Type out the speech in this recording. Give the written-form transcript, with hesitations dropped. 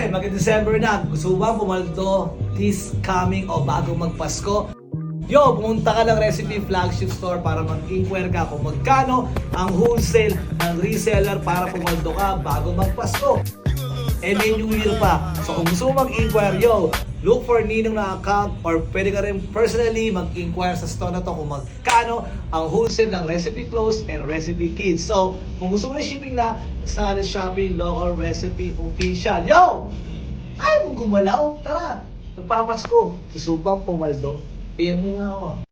mag-December na. Gusto mo bang pumaldo this coming o bago magpasko? Yo, pumunta ka ng Recipe Flagship Store para mag-inquire ka kung magkano ang wholesale ng reseller para pumaldo ka bago magpasko. May New Year pa. So kung gusto mo mag-inquire, yo, look for Ninong na account or pwede ka rin personally mag-inquire sa store na to kung magkano ang wholesale ng Recipe Clothes and Recipe Kids. So kung gusto mo na shipping na, sa Shopee Local Recipe Official. Yo! Ay, mo gumalaw. Tara, nagpapasko. Gusto bang pumaldo? PM mo nga ako.